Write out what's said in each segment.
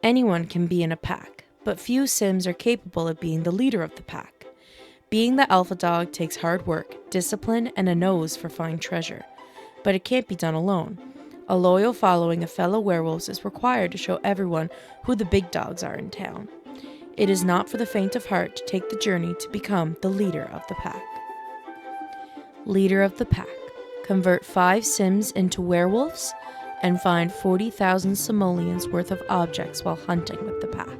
Anyone can be in a pack, but few Sims are capable of being the leader of the pack. Being the alpha dog takes hard work, discipline, and a nose for fine treasure. But it can't be done alone. A loyal following of fellow werewolves is required to show everyone who the big dogs are in town. It is not for the faint of heart to take the journey to become the leader of the pack. Leader of the pack. Convert 5 Sims into werewolves and find 40,000 simoleons worth of objects while hunting with the pack.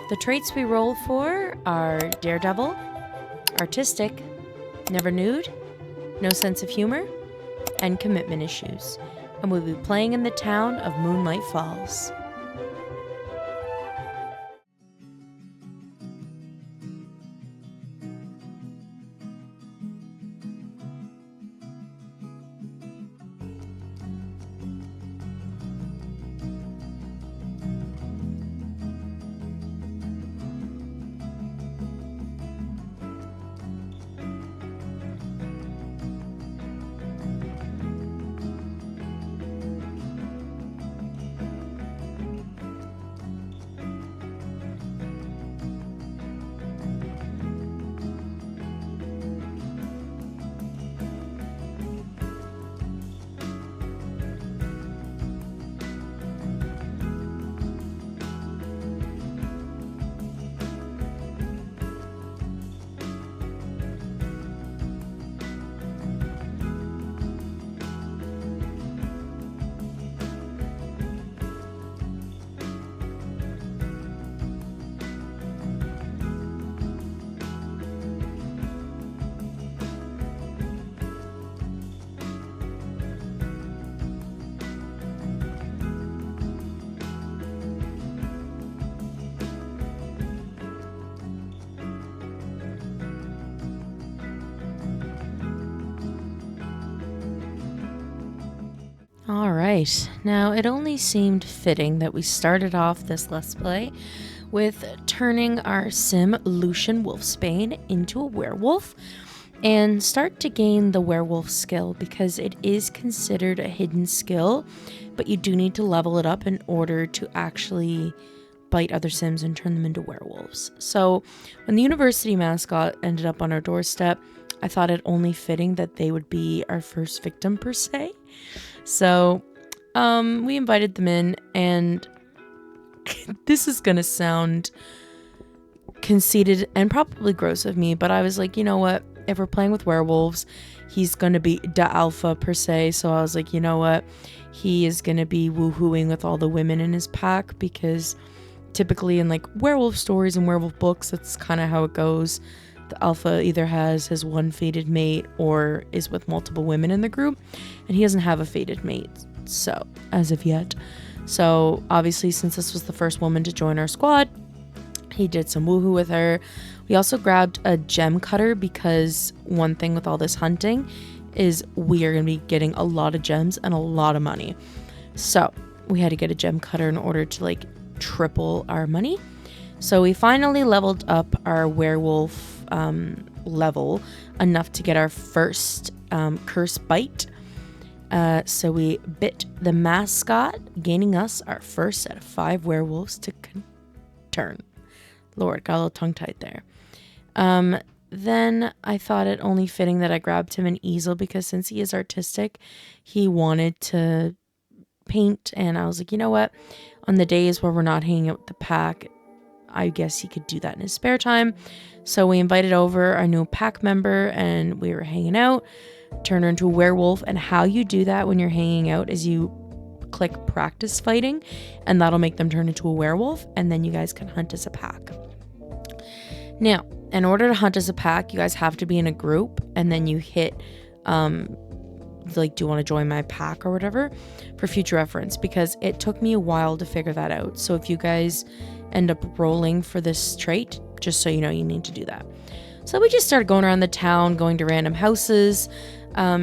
The traits we roll for are daredevil, artistic, never nude, no sense of humor, and commitment issues, and we'll be playing in the town of Moonlight Falls. Alright, now it only seemed fitting that we started off this Let's Play with turning our sim Lucian Wolfsbane into a werewolf and start to gain the werewolf skill because it is considered a hidden skill, but you do need to level it up in order to actually bite other sims and turn them into werewolves. So when the university mascot ended up on our doorstep, I thought it only fitting that they would be our first victim per se. So we invited them in, and this is gonna sound conceited and probably gross of me, but I was like, you know what, if we're playing with werewolves, he's gonna be the alpha per se. So I was like, you know what, he is gonna be woohooing with all the women in his pack, because typically in like werewolf stories and werewolf books, that's kind of how it goes. The alpha either has his one fated mate or is with multiple women in the group, and he doesn't have a fated mate, so as of yet. So obviously, since this was the first woman to join our squad, he did some woohoo with her. We also grabbed a gem cutter, because one thing with all this hunting is we are going to be getting a lot of gems and a lot of money. So we had to get a gem cutter in order to like triple our money. So we finally leveled up our werewolf level enough to get our first curse bite. So we bit the mascot, gaining us our first set of 5 werewolves to turn. Lord, got a little tongue-tied there. Then I thought it only fitting that I grabbed him an easel, because since he is artistic, he wanted to paint, and I was like, you know what? On the days where we're not hanging out with the pack, I guess he could do that in his spare time. So we invited over our new pack member, and we were hanging out, turn her into a werewolf. And how you do that when you're hanging out is you click practice fighting, and that'll make them turn into a werewolf, and then you guys can hunt as a pack. Now, in order to hunt as a pack, you guys have to be in a group, and then you hit like, do you want to join my pack or whatever, for future reference, because it took me a while to figure that out. So if you guys end up rolling for this trait, just so you know, you need to do that. So we just started going around the town, going to random houses,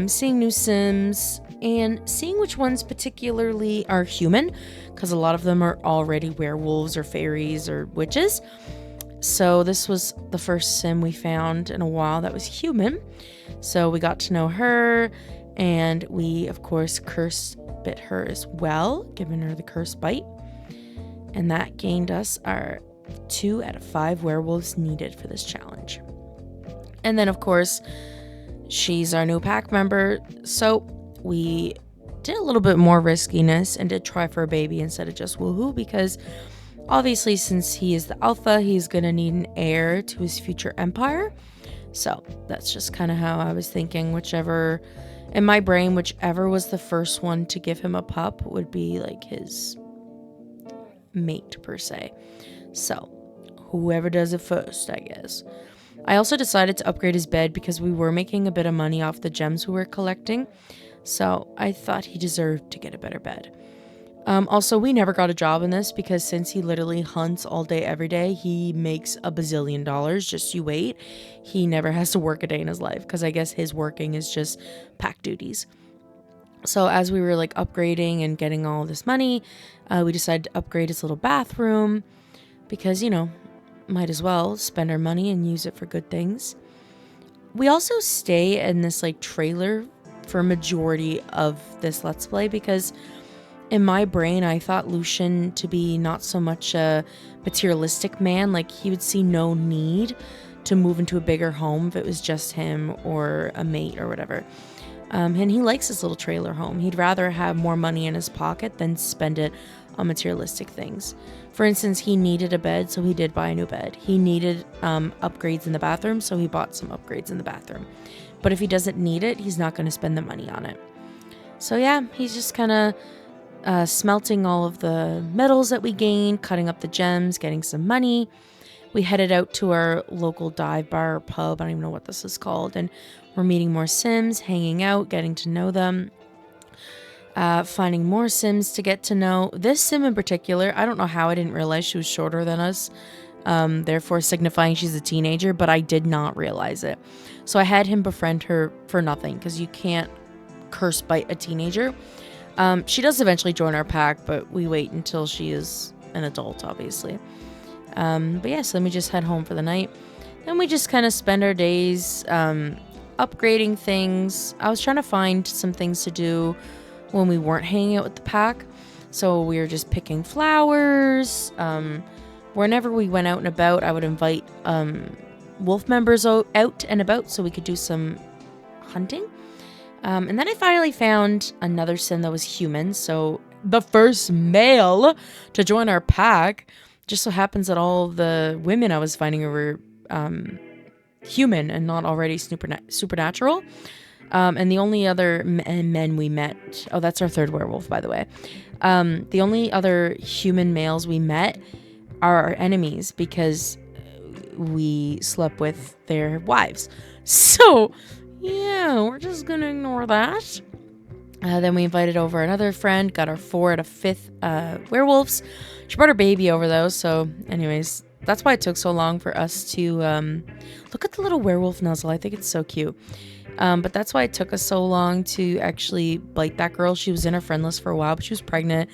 seeing new sims, and seeing which ones particularly are human, because a lot of them are already werewolves or fairies or witches. So this was the first sim we found in a while that was human. So we got to know her, And we, of course, curse bit her as well, giving her the curse bite. And that gained us our 2 out of 5 werewolves needed for this challenge. And then, of course, she's our new pack member. So we did a little bit more riskiness and did try for a baby instead of just woohoo, because obviously, since he is the alpha, he's going to need an heir to his future empire. So that's just kind of how I was thinking. In my brain, whichever was the first one to give him a pup would be like his mate, per se. So whoever does it first, I guess. I also decided to upgrade his bed because we were making a bit of money off the gems we were collecting. So I thought he deserved to get a better bed. Also, we never got a job in this because since he literally hunts all day, every day, he makes $1 bazillion. Just you wait. He never has to work a day in his life because I guess his working is just pack duties. So as we were like upgrading and getting all this money, we decided to upgrade his little bathroom because, might as well spend our money and use it for good things. We also stay in this like trailer for a majority of this Let's Play because in my brain, I thought Lucian to be not so much a materialistic man. Like, he would see no need to move into a bigger home if it was just him or a mate or whatever. And he likes his little trailer home. He'd rather have more money in his pocket than spend it on materialistic things. For instance, he needed a bed, so he did buy a new bed. He needed upgrades in the bathroom, so he bought some upgrades in the bathroom. But if he doesn't need it, he's not going to spend the money on it. So yeah, he's just kind of smelting all of the metals that we gained, cutting up the gems, getting some money. We headed out to our local dive bar or pub. I don't even know what this is called. And we're meeting more Sims, hanging out, getting to know them, finding more Sims to get to know. This Sim in particular, I don't know how I didn't realize she was shorter than us, therefore signifying she's a teenager, but I did not realize it. So I had him befriend her for nothing because you can't curse bite a teenager. She does eventually join our pack, but we wait until she is an adult, obviously. But yeah, so then we just head home for the night. Then we just kind of spend our days upgrading things. I was trying to find some things to do when we weren't hanging out with the pack. So we were just picking flowers. Whenever we went out and about, I would invite wolf members out and about so we could do some hunting. And then I finally found another Sim that was human. So the first male to join our pack. Just so happens that all the women I was finding were human and not already supernatural. And the only other men we met... Oh, that's our third werewolf, by the way. The only other human males we met are our enemies because we slept with their wives. So... yeah, we're just gonna ignore that. Then we invited over another friend, got our 4 out of 5th werewolves. She brought her baby over, though, so anyways, that's why it took so long for us to look at the little werewolf nuzzle. I think it's so cute. But that's why it took us so long to actually bite that girl. She was in our friend list for a while, but she was pregnant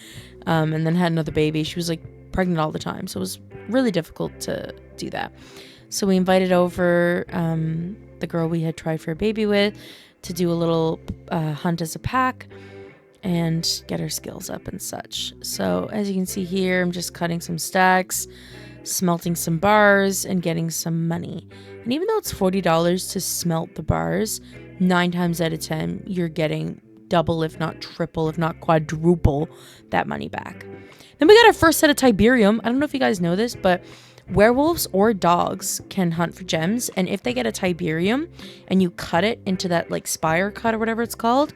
and then had another baby. She was like pregnant all the time, so it was really difficult to do that. So we invited over the girl we had tried for a baby with to do a little hunt as a pack and get our skills up and such. So as you can see here, I'm just cutting some stacks, smelting some bars, and getting some money. And even though it's $40 to smelt the bars, 9 times out of 10, you're getting double, if not triple, if not quadruple that money back. Then we got our first set of Tiberium. I don't know if you guys know this, but werewolves or dogs can hunt for gems, and if they get a Tiberium and you cut it into that like spire cut or whatever it's called,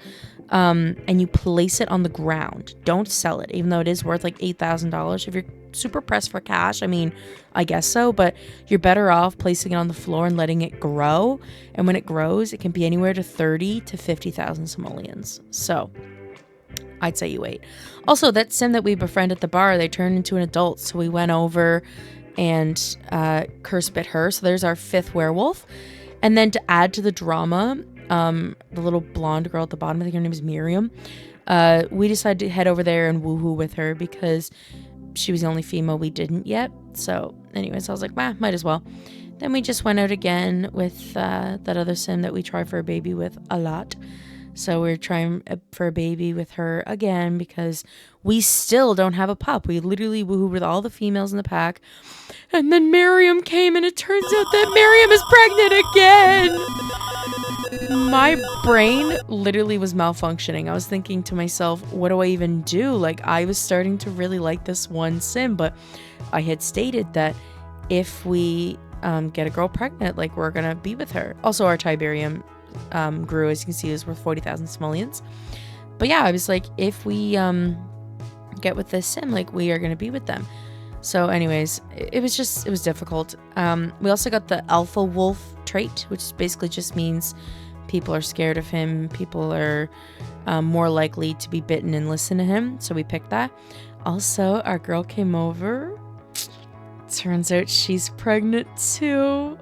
and you place it on the ground, don't sell it, even though it is worth like $8,000. If you're super pressed for cash, I mean, I guess so, but you're better off placing it on the floor and letting it grow. And when it grows, it can be anywhere to 30 to 50,000 simoleons. So I'd say you wait. Also, that Sim that we befriended at the bar, they turned into an adult, so we went over and curse bit her. So there's our 5th werewolf. And then to add to the drama, the little blonde girl at the bottom, I think her name is Miriam, we decided to head over there and woohoo with her because she was the only female we didn't yet. So anyways, I was like, might as well. Then we just went out again with that other Sim that we tried for a baby with a lot. So we're trying for a baby with her again because we still don't have a pup. We literally woohooed with all the females in the pack. And then Miriam came, and it turns out that Miriam is pregnant again. My brain literally was malfunctioning. I was thinking to myself, what do I even do? Like, I was starting to really like this one sim, but I had stated that if we get a girl pregnant, like, we're going to be with her. Also, our Tiberium grew, as you can see, is worth 40,000 simoleons. But yeah, I was like, if we get with this sim, like, we are going to be with them. So anyways, it was difficult. We also got the alpha wolf trait, which basically just means people are scared of him. People are more likely to be bitten and listen to him. So we picked that. Also, our girl came over. Turns out she's pregnant too.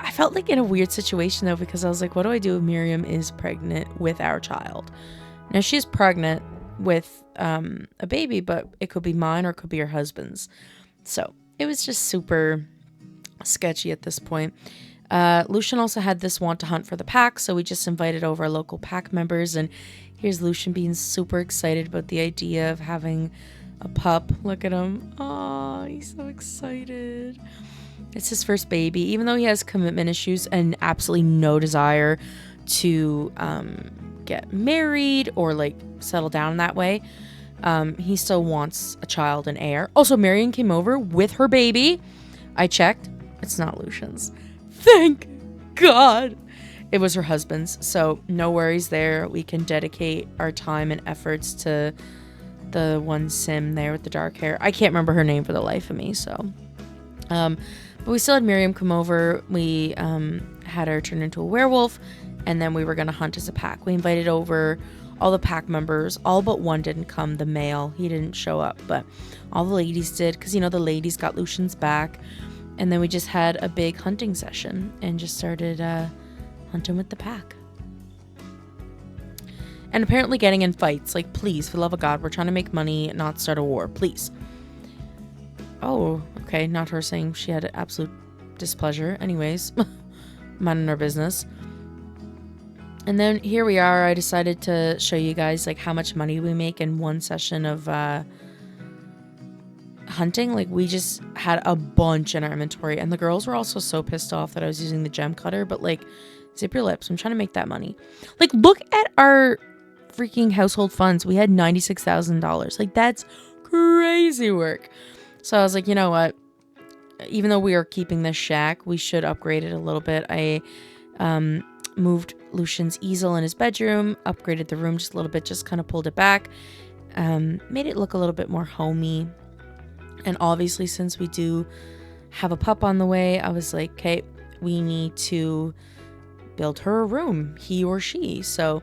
I felt like in a weird situation though, because I was like, what do I do if Miriam is pregnant with our child? Now she's pregnant with a baby, but it could be mine or it could be her husband's. So it was just super sketchy at this point. Lucian also had this want to hunt for the pack, so we just invited over our local pack members, and here's Lucian being super excited about the idea of having a pup. Look at him. Oh, he's so excited. It's his first baby, even though he has commitment issues and absolutely no desire to get married or like settle down that way. He still wants a child and heir. Also, Marion came over with her baby. I checked. It's not Lucian's. Thank God. It was her husband's. So no worries there. We can dedicate our time and efforts to the one sim there with the dark hair. I can't remember her name for the life of me. So, but we still had Miriam come over. We had her turn into a werewolf, and then we were going to hunt as a pack. We invited over all the pack members. All but one didn't come, the male. He didn't show up, but all the ladies did, because, you know, the ladies got Lucian's back. And then we just had a big hunting session and just started hunting with the pack. And apparently getting in fights. Like, please, for the love of God, we're trying to make money, not start a war. Please. Oh, okay. Not her saying she had absolute displeasure. Anyways, minding our business. And then here we are. I decided to show you guys like how much money we make in one session of hunting. Like, we just had a bunch in our inventory, and the girls were also so pissed off that I was using the gem cutter. But like, zip your lips. I'm trying to make that money. Like, look at our freaking household funds. We had $96,000. Like, that's crazy work. So I was like, you know what? Even though we are keeping this shack, we should upgrade it a little bit. I moved Lucian's easel in his bedroom, upgraded the room just a little bit, just kind of pulled it back, made it look a little bit more homey. And obviously, since we do have a pup on the way, I was like, okay, we need to build her a room, he or she. So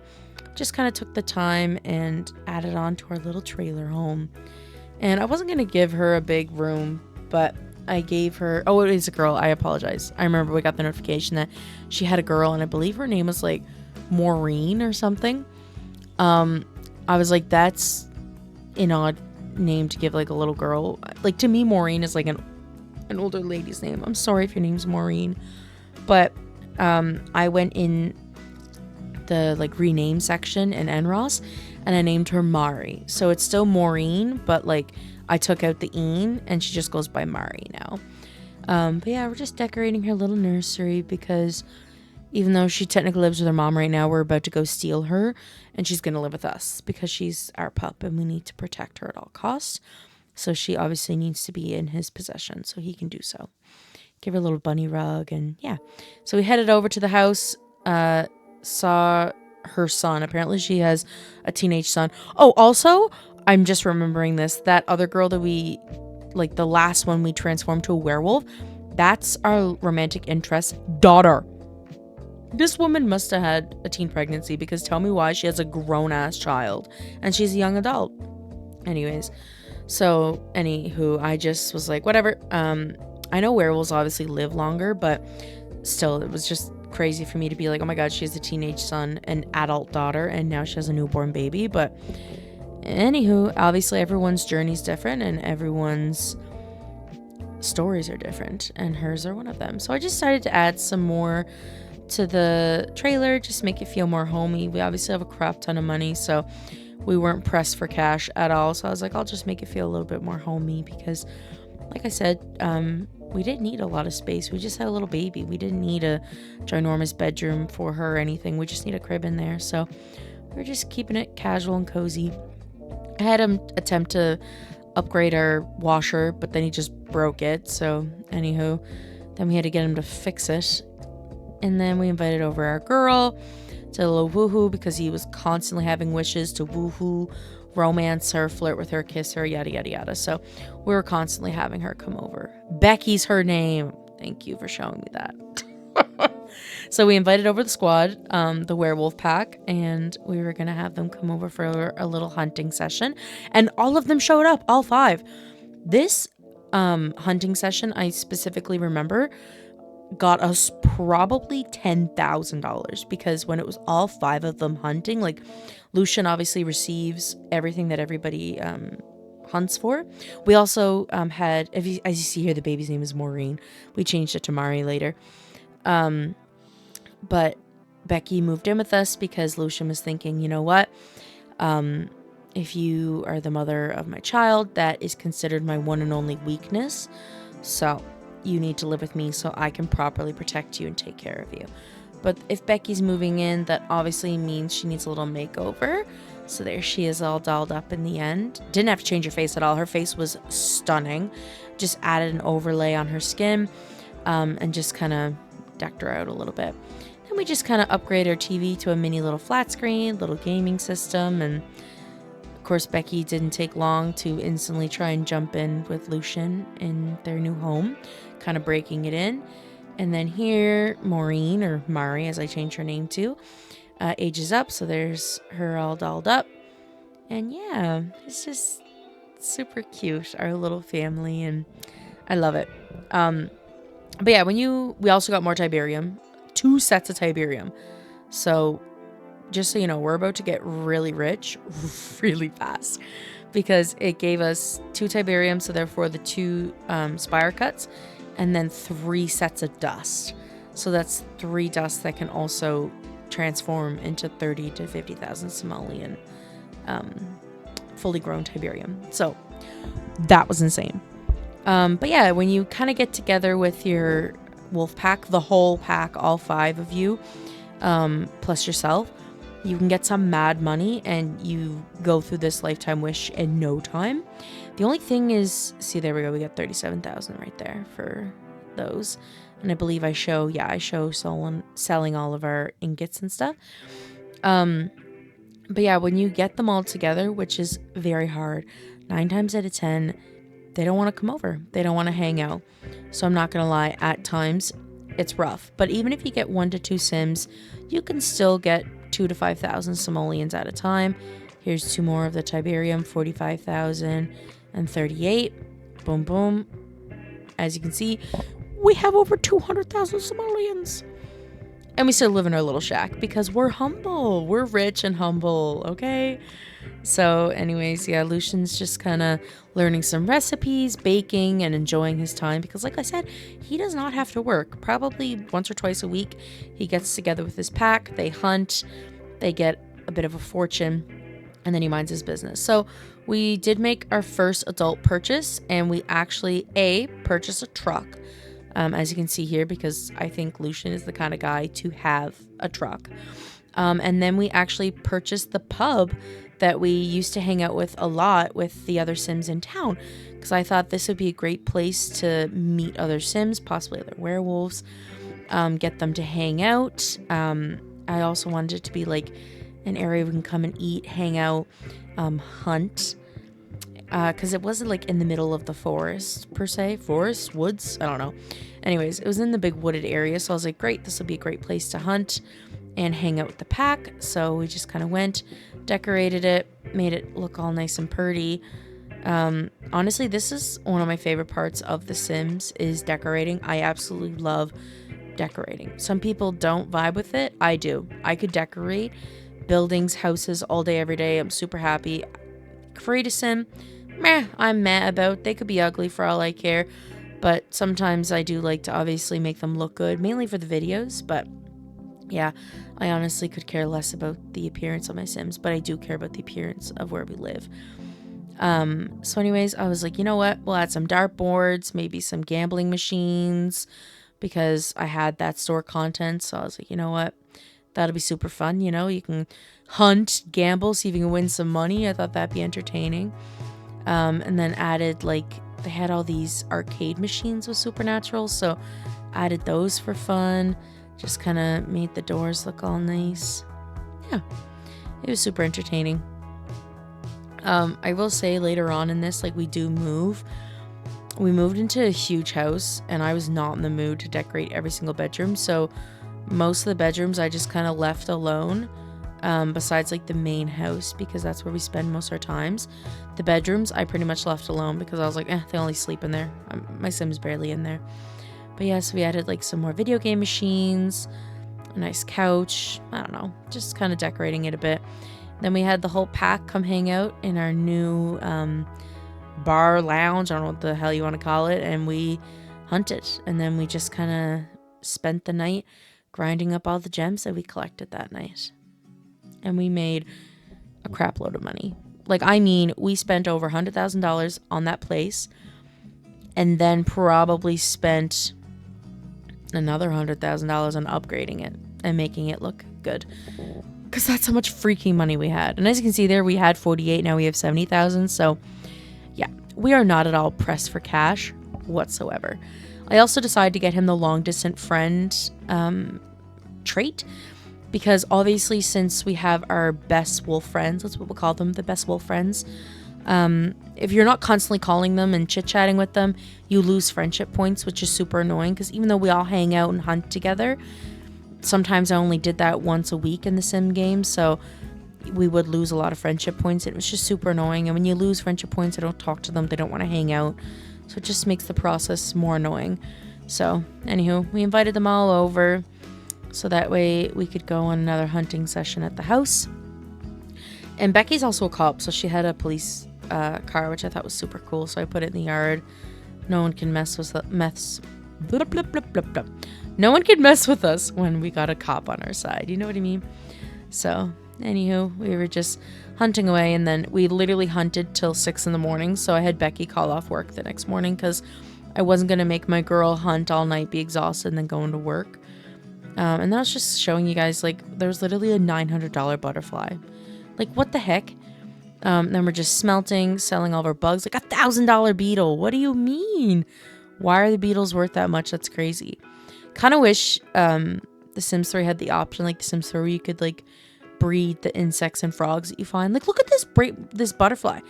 just kind of took the time and added on to our little trailer home. And I wasn't going to give her a big room, but I gave her, oh, it is a girl. I apologize. I remember we got the notification that she had a girl, and I believe her name was like Maureen or something. I was like, that's an odd name to give like a little girl. Like, to me, Maureen is like an older lady's name. I'm sorry if your name's Maureen, but I went in the like rename section in NROS and I named her Mari. So it's still Maureen, but like I took out the "een" and she just goes by Mari now. But yeah, we're just decorating her little nursery because even though she technically lives with her mom right now, we're about to go steal her and she's going to live with us because she's our pup and we need to protect her at all costs. So she obviously needs to be in his possession so he can do so. Give her a little bunny rug and yeah. So we headed over to the house, saw her son. Apparently she has a teenage son. Oh, also, I'm just remembering this. That other girl that we, like the last one we transformed to a werewolf, that's our romantic interest daughter. This woman must have had a teen pregnancy because tell me why she has a grown-ass child and she's a young adult. Anyways, so anywho, I just was like, whatever. I know werewolves obviously live longer, but still, it was just crazy for me to be like, oh my God, she has a teenage son, an adult daughter, and now she has a newborn baby. But anywho, obviously everyone's journey's different and everyone's stories are different, and hers are one of them. So I just decided to add some more to the trailer, just make it feel more homey. We obviously have a crap ton of money, so we weren't pressed for cash at all. So I was like, I'll just make it feel a little bit more homey because, like I said, we didn't need a lot of space. We just had a little baby. We didn't need a ginormous bedroom for her or anything. We just need a crib in there. So we're just keeping it casual and cozy. I had him attempt to upgrade our washer, but then he just broke it. So anywho, then we had to get him to fix it. And then we invited over our girl to a little woohoo because he was constantly having wishes to woohoo, romance her, flirt with her, kiss her, yada, yada, yada. So we were constantly having her come over. Becky's her name. Thank you for showing me that. So we invited over the squad, the werewolf pack, and we were going to have them come over for a little hunting session. And all of them showed up, all 5. This hunting session, I specifically remember, got us probably $10,000 because when it was all 5 of them hunting, like Lucian obviously receives everything that everybody hunts for. We also had, as you see here, the baby's name is Maureen. We changed it to MahriRae later. But Becky moved in with us because Lucian was thinking, you know what? If you are the mother of my child, that is considered my one and only weakness. So you need to live with me so I can properly protect you and take care of you. But if Becky's moving in, that obviously means she needs a little makeover. So there she is, all dolled up in the end. Didn't have to change her face at all. Her face was stunning. Just added an overlay on her skin and just kind of decked her out a little bit. Then we just kind of upgraded our TV to a mini little flat screen, little gaming system, and of course, Becky didn't take long to instantly try and jump in with Lucian in their new home, kind of breaking it in. And then here, Maureen, or Mari, as I changed her name to, ages up. So there's her all dolled up. And yeah, it's just super cute, our little family, and I love it. But yeah, we also got more Tiberium, 2 sets of Tiberium. So just so you know, we're about to get really rich really fast because it gave us 2 Tiberium, so therefore the 2 spire cuts, and then 3 sets of dust. So that's 3 dust that can also transform into 30 to 50,000 simoleon fully grown Tiberium. So that was insane. But yeah, when you kind of get together with your wolf pack, the whole pack, all 5 of you, plus yourself, you can get some mad money and you go through this lifetime wish in no time. The only thing is, see, there we go. We got 37,000 right there for those. And I believe I show selling all of our ingots and stuff. But yeah, when you get them all together, which is very hard, 9 times out of 10, they don't want to come over. They don't want to hang out. So I'm not going to lie, at times it's rough. But even if you get 1 to 2 sims, you can still get 2 to 5,000 simoleons at a time. Here's 2 more of the Tiberium, 45,000 and 38. Boom, boom. As you can see, we have over 200,000 simoleons. And we still live in our little shack because we're humble. We're rich and humble, okay? So anyways, yeah, Lucian's just kind of learning some recipes, baking, and enjoying his time because, like I said, he does not have to work. Probably once or twice a week, he gets together with his pack. They hunt. They get a bit of a fortune, and then he minds his business. So we did make our first adult purchase, and we actually, purchased a truck. As you can see here, because I think Lucian is the kind of guy to have a truck. And then we actually purchased the pub that we used to hang out with a lot with the other Sims in town, because I thought this would be a great place to meet other Sims, possibly other werewolves, get them to hang out. I also wanted it to be like an area we can come and eat, hang out, hunt. Because it wasn't like in the middle of the forest per se. Forest, woods, I don't know. Anyways, it was in the big wooded area. So I was like, great, this will be a great place to hunt and hang out with the pack. So we just kind of went, decorated it, made it look all nice and pretty. Honestly, this is one of my favorite parts of The Sims is decorating. I absolutely love decorating. Some people don't vibe with it. I do. I could decorate buildings, houses all day, every day. I'm super happy. Create a Sim, I'm meh about. They could be ugly for all I care, but sometimes I do like to obviously make them look good, mainly for the videos. But Yeah, I honestly could care less about the appearance of my Sims, but I do care about the appearance of where we live. So anyways, I was like, you know what? We'll add some dartboards, maybe some gambling machines, because I had that store content. So I was like, you know what? That'll be super fun. You know, you can hunt, gamble, see if you can win some money. I thought that'd be entertaining. And then added, like, they had all these arcade machines with Supernatural, so added those for fun. Just kind of made the doors look all nice. Yeah, it was super entertaining. I will say later on in this, like, we do move. We moved into a huge house, and I was not in the mood to decorate every single bedroom, so most of the bedrooms I just kind of left alone, besides like the main house, because that's where we spend most of our times. The bedrooms I pretty much left alone because I was like, they only sleep in there. My Sim's barely in there. But yeah, so we added like some more video game machines, a nice couch, I don't know, just kind of decorating it a bit. Then we had the whole pack come hang out in our new bar lounge, I don't know what the hell you want to call it, and we hunted. And then we just kind of spent the night grinding up all the gems that we collected that night. And we made a crap load of money. Like, I mean, we spent over $100,000 on that place, and then probably spent another $100,000 on upgrading it and making it look good. Because that's how much freaking money we had. And as you can see there, we had 48, now we have 70,000. So yeah, we are not at all pressed for cash whatsoever. I also decided to get him the long distant friend trait, because obviously since we have our best wolf friends, that's what we'll call them, the best wolf friends, if you're not constantly calling them and chit-chatting with them, you lose friendship points, which is super annoying, because even though we all hang out and hunt together, sometimes I only did that once a week in the sim game, so we would lose a lot of friendship points. It was just super annoying, and when you lose friendship points, I don't talk to them, they don't want to hang out, so it just makes the process more annoying. So anywho, we invited them all over so that way we could go on another hunting session at the house. And Becky's also a cop, so she had a police car, which I thought was super cool, so I put it in the yard. No one can mess with No one could mess with us when we got a cop on our side, you know what I mean? So anywho, we were just hunting away, and then we literally hunted till 6 in the morning, so I had Becky call off work the next morning because I wasn't going to make my girl hunt all night, be exhausted, and then go into work. And that was just showing you guys, like, there's literally a $900 butterfly. Like, what the heck? Then we're just smelting, selling all of our bugs. Like, $1,000 beetle. What do you mean? Why are the beetles worth that much? That's crazy. Kind of wish The Sims 3 had the option, like The Sims 3, where you could, like, breed the insects and frogs that you find. Like, look at this butterfly.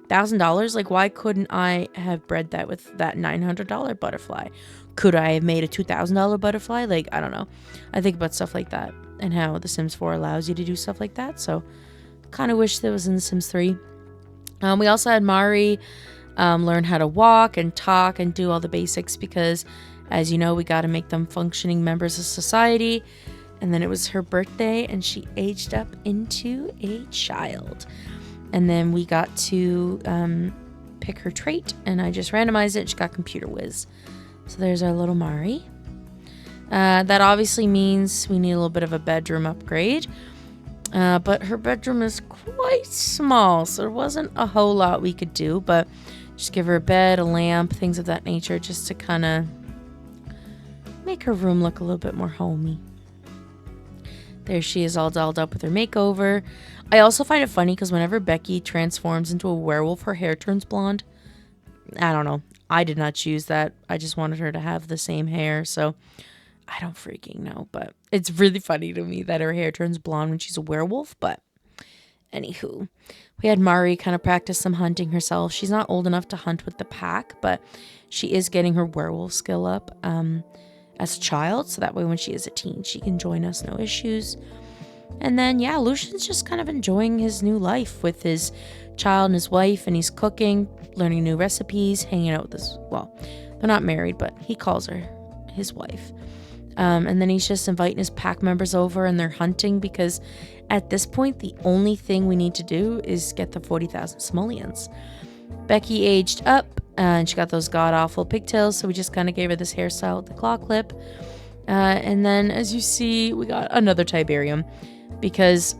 $1,000. Like, why couldn't I have bred that with that $900 butterfly? Could I have made a $2,000 butterfly? Like, I don't know. I think about stuff like that and how The Sims 4 allows you to do stuff like that. So kind of wish that was in The Sims 3. We also had MahriRae learn how to walk and talk and do all the basics, because as you know, we got to make them functioning members of society. And then it was her birthday and she aged up into a child. And then we got to pick her trait, and I just randomized it. She got computer whiz. So there's our little MahriRae. That obviously means we need a little bit of a bedroom upgrade. But her bedroom is quite small, so there wasn't a whole lot we could do. But just give her a bed, a lamp, things of that nature, just to kind of make her room look a little bit more homey. There she is, all dolled up with her makeover. I also find it funny because whenever Becky transforms into a werewolf, her hair turns blonde. I don't know. I did not choose that. I just wanted her to have the same hair, so I don't freaking know. But it's really funny to me that her hair turns blonde when she's a werewolf. But anywho, we had MahriRae kind of practice some hunting herself. She's not old enough to hunt with the pack, but she is getting her werewolf skill up as a child, so that way when she is a teen, she can join us, no issues. And then, yeah, Lucian's just kind of enjoying his new life with his child and his wife, and he's cooking, learning new recipes, hanging out with his, well, they're not married, but he calls her his wife. And then he's just inviting his pack members over, and they're hunting, because at this point, the only thing we need to do is get the 40,000 simoleons. Becky aged up, and she got those god-awful pigtails, so we just kind of gave her this hairstyle with the claw clip. And then, as you see, we got another Tiberium because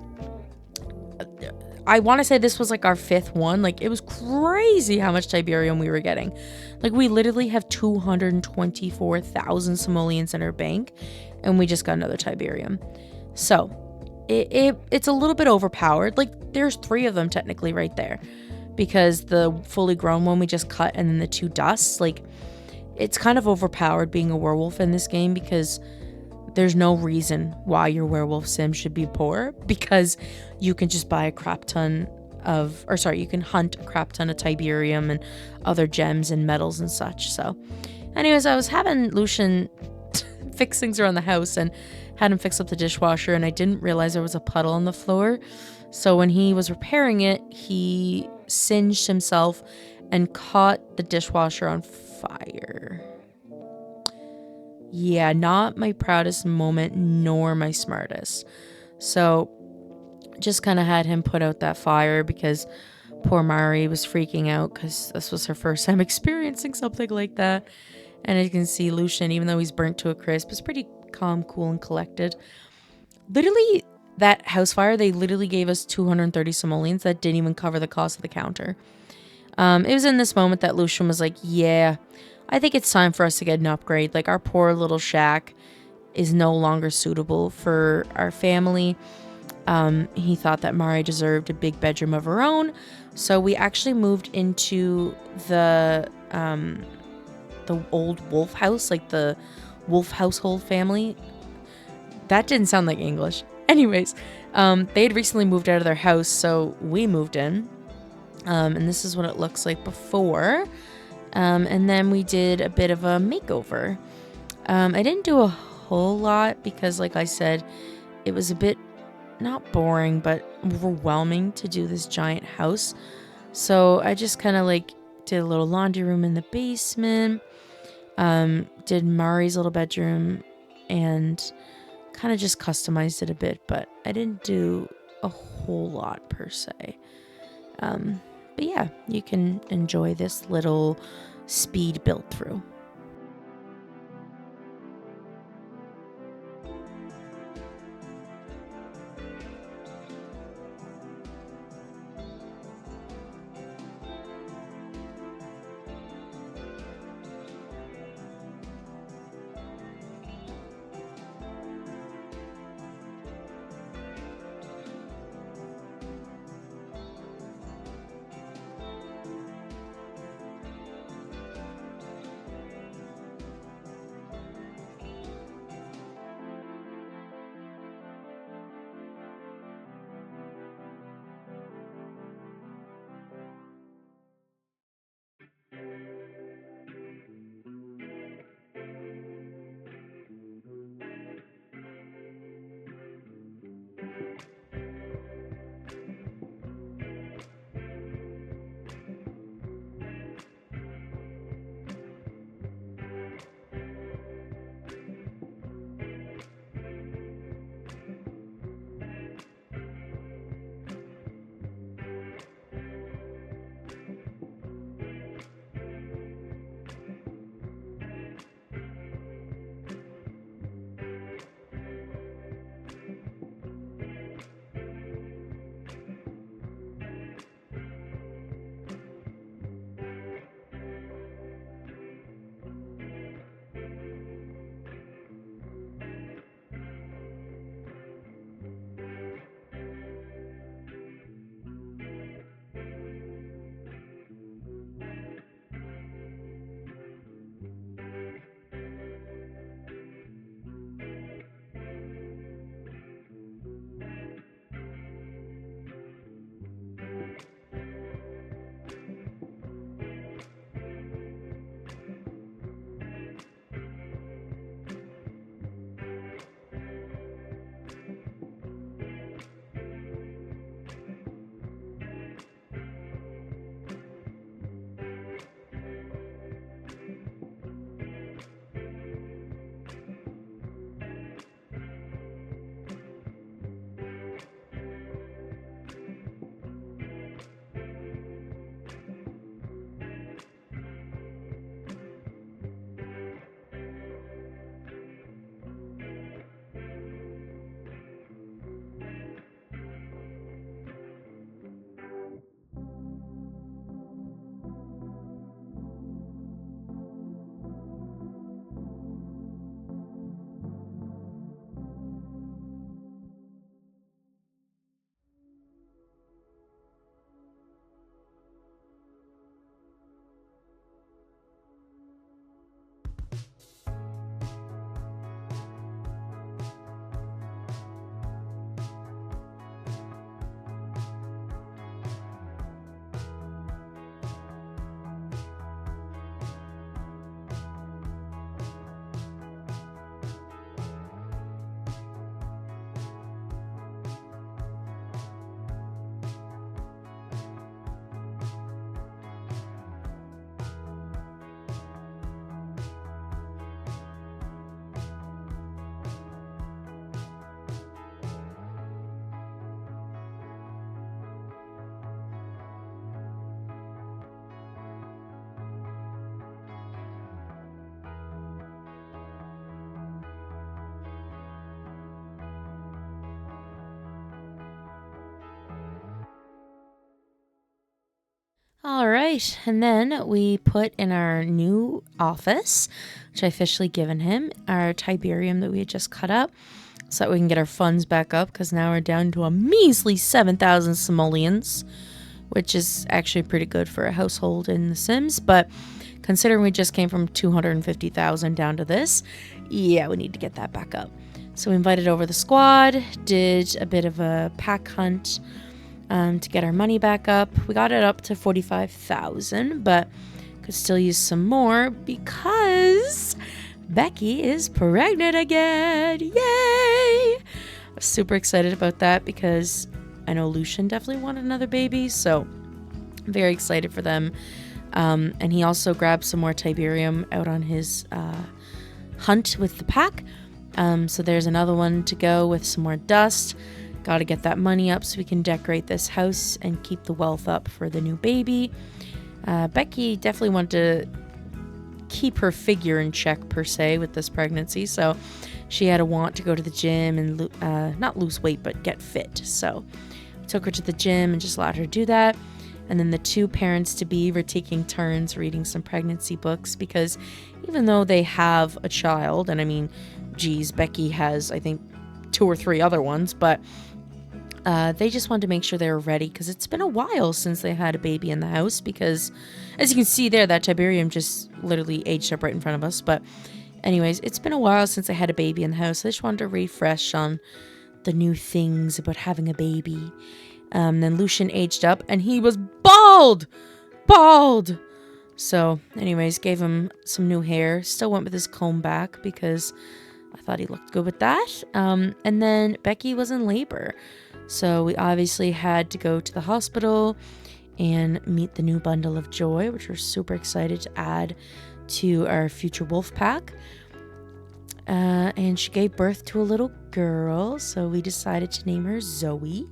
I want to say this was like our 5th one. Like, it was crazy how much Tiberium we were getting. Like, we literally have 224,000 simoleons in our bank, and we just got another Tiberium. So, it's a little bit overpowered. Like, there's 3 of them technically right there, because the fully grown one we just cut, and then the 2 dusts. Like, it's kind of overpowered being a werewolf in this game, because there's no reason why your werewolf sim should be poor, because you can just buy a crap ton of, or sorry, you can hunt a crap ton of Tiberium and other gems and metals and such. So anyways, I was having Lucian fix things around the house and had him fix up the dishwasher, and I didn't realize there was a puddle on the floor. So when he was repairing it, he singed himself and caught the dishwasher on fire. Yeah, not my proudest moment, nor my smartest. So just kind of had him put out that fire, because poor MahriRae was freaking out, because this was her first time experiencing something like that. And as you can see, Lucian, even though he's burnt to a crisp, is pretty calm, cool, and collected. Literally, that house fire, they literally gave us 230 simoleons that didn't even cover the cost of the counter. It was in this moment that Lucian was like, yeah, I think it's time for us to get an upgrade. Like, our poor little shack is no longer suitable for our family. He thought that MahriRae deserved a big bedroom of her own. So we actually moved into the old wolf house, like the wolf household family. That didn't sound like English. Anyways, they had recently moved out of their house, so we moved in. And this is what it looks like before. And then we did a bit of a makeover. I didn't do a whole lot because, like I said, it was a bit, not boring, but overwhelming to do this giant house. So I just kind of like did a little laundry room in the basement, did MahriRae's little bedroom, and kind of just customized it a bit, but I didn't do a whole lot per se. But yeah, you can enjoy this little speed build through. right. And then we put in our new office, which I officially given him, our Tiberium that we had just cut up so that we can get our funds back up, because now we're down to a measly 7,000 simoleons, which is actually pretty good for a household in The Sims. But considering we just came from 250,000 down to this, yeah, we need to get that back up. So we invited over the squad, did a bit of a pack hunt to get our money back up. We got it up to 45,000, but could still use some more because Becky is pregnant again. Yay! I'm super excited about that because I know Lucian definitely wanted another baby, so I'm very excited for them. And he also grabbed some more Tiberium out on his hunt with the pack. So there's another one to go with some more dust. Got to get that money up so we can decorate this house and keep the wealth up for the new baby. Becky definitely wanted to keep her figure in check, per se, with this pregnancy. So she had a want to go to the gym and not lose weight, but get fit. So we took her to the gym and just allowed her do that. And then the two parents-to-be were taking turns reading some pregnancy books because even though they have a child, and I mean, geez, Becky has, I think, 2 or 3 other ones, but they just wanted to make sure they were ready because it's been a while since they had a baby in the house because, as you can see there, that Tiberium just literally aged up right in front of us. But anyways, it's been a while since I had a baby in the house. I just wanted to refresh on the new things about having a baby. Then Lucian aged up and he was bald! So anyways, gave him some new hair. Still went with his comb back because I thought he looked good with that. And then Becky was in labor. So we obviously had to go to the hospital and meet the new bundle of joy, which we're super excited to add to our future wolf pack. And she gave birth to a little girl, so we decided to name her Zoe.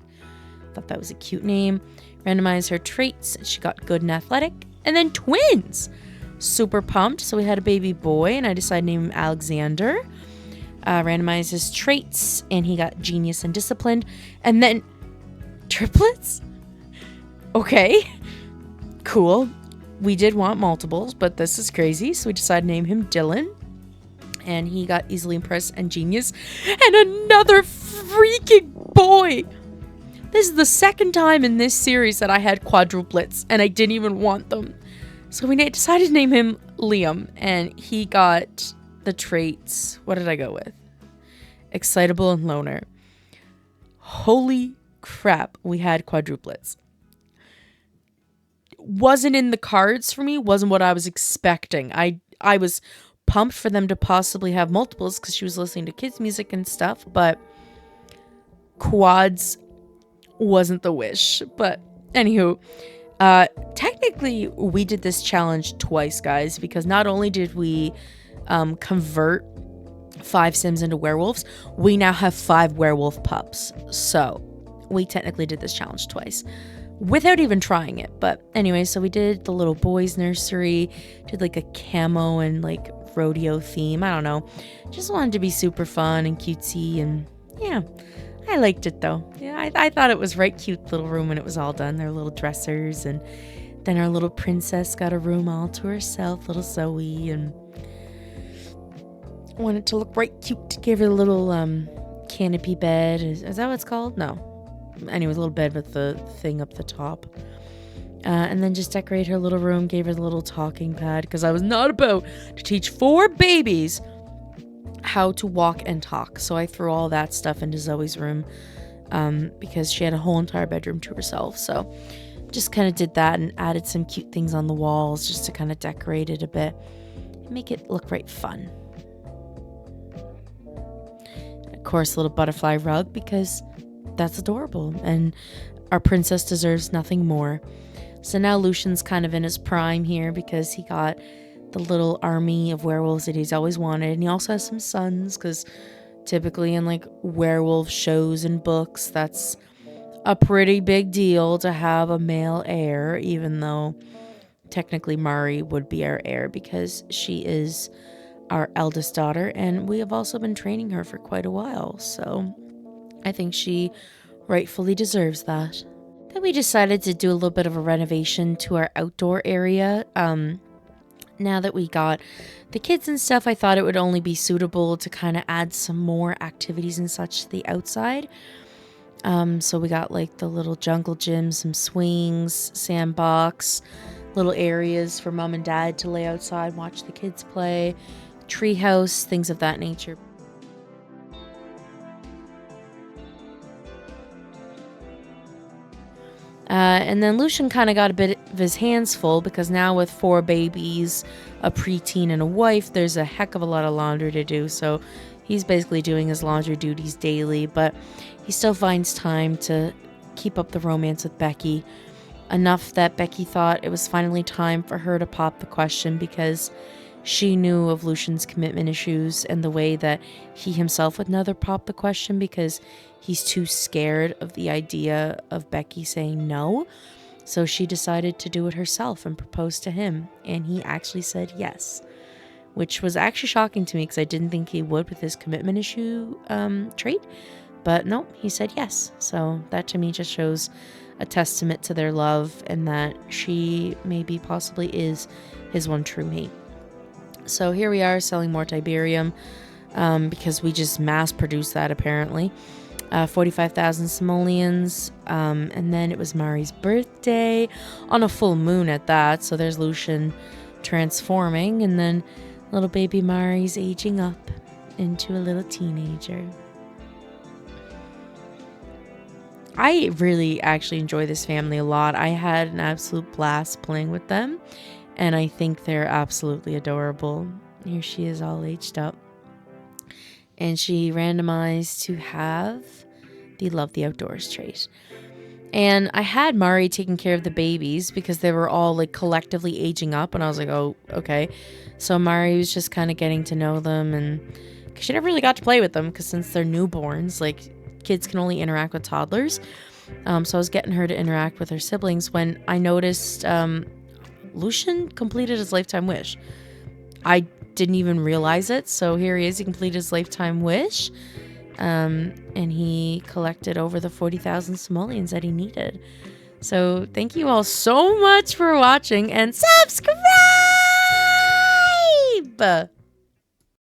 Thought that was a cute name. Randomized her traits. She got good and athletic. And then twins! Super pumped. So we had a baby boy, and I decided to name him Alexander. Randomized his traits, and he got genius and disciplined. And then triplets? Okay. Cool. We did want multiples, but this is crazy, so we decided to name him Dylan. And he got easily impressed and genius. And another freaking boy! This is the second time in this series that I had quadruplets, and I didn't even want them. So we decided to name him Liam, and he got the traits. What did I go with? Excitable and loner. Holy crap, we had quadruplets. Wasn't in the cards for me, wasn't what I was expecting. I was pumped for them to possibly have multiples because she was listening to kids' music and stuff, but quads wasn't the wish. But anywho, technically we did this challenge twice, guys, because not only did we convert 5 Sims into werewolves, we now have 5 werewolf pups. So we technically did this challenge twice without even trying it. But anyway, so we did the little boys nursery, did like a camo and like rodeo theme. I don't know, just wanted to be super fun and cutesy, and yeah, I liked it though. Yeah, I thought it was right cute little room when it was all done. Their little dressers, and then our little princess got a room all to herself, little Zoe, and wanted to look right cute. Gave her a little canopy bed. Is that what it's called? No. Anyways, a little bed with the thing up the top. And then just decorate her little room. Gave her the little talking pad because I was not about to teach 4 babies how to walk and talk. So I threw all that stuff into Zoe's room because she had a whole entire bedroom to herself. So just kind of did that and added some cute things on the walls just to kind of decorate it a bit and make it look right fun. And of course, a little butterfly rug because that's adorable and our princess deserves nothing more. So now Lucian's kind of in his prime here because he got the little army of werewolves that he's always wanted, and he also has some sons because typically in like werewolf shows and books, that's a pretty big deal to have a male heir, even though technically MahriRae would be our heir because she is our eldest daughter, and we have also been training her for quite a while, so I think she rightfully deserves that. Then we decided to do a little bit of a renovation to our outdoor area. Now that we got the kids and stuff, I thought it would only be suitable to kind of add some more activities and such to the outside. So we got like the little jungle gym, some swings, sandbox, little areas for mom and dad to lay outside, watch the kids play, treehouse, things of that nature. And then Lucian kind of got a bit of his hands full because now with 4 babies, a preteen, and a wife, there's a heck of a lot of laundry to do. So he's basically doing his laundry duties daily, but he still finds time to keep up the romance with Becky. Enough that Becky thought it was finally time for her to pop the question because she knew of Lucian's commitment issues and the way that he himself would never pop the question because he's too scared of the idea of Becky saying no. So she decided to do it herself and propose to him. And he actually said yes, which was actually shocking to me because I didn't think he would with his commitment issue trait. But no, he said yes. So that to me just shows a testament to their love and that she maybe possibly is his one true mate. So here we are selling more Tiberium because we just mass produced that apparently. 45,000 simoleons. And then it was Mari's birthday on a full moon at that. So there's Lucian transforming. And then little baby Mari's aging up into a little teenager. I really actually enjoy this family a lot. I had an absolute blast playing with them. And I think they're absolutely adorable. Here she is all aged up. And she randomized to have the Love the Outdoors trait. And I had Mari taking care of the babies because they were all like collectively aging up. And I was like, oh, okay. So Mari was just kind of getting to know them. And cause she never really got to play with them because since they're newborns, like kids can only interact with toddlers. So I was getting her to interact with her siblings when I noticed Lucian completed his lifetime wish. I didn't even realize it. So here he is. He completed his lifetime wish. And he collected over the 40,000 simoleons that he needed. So thank you all so much for watching and subscribe!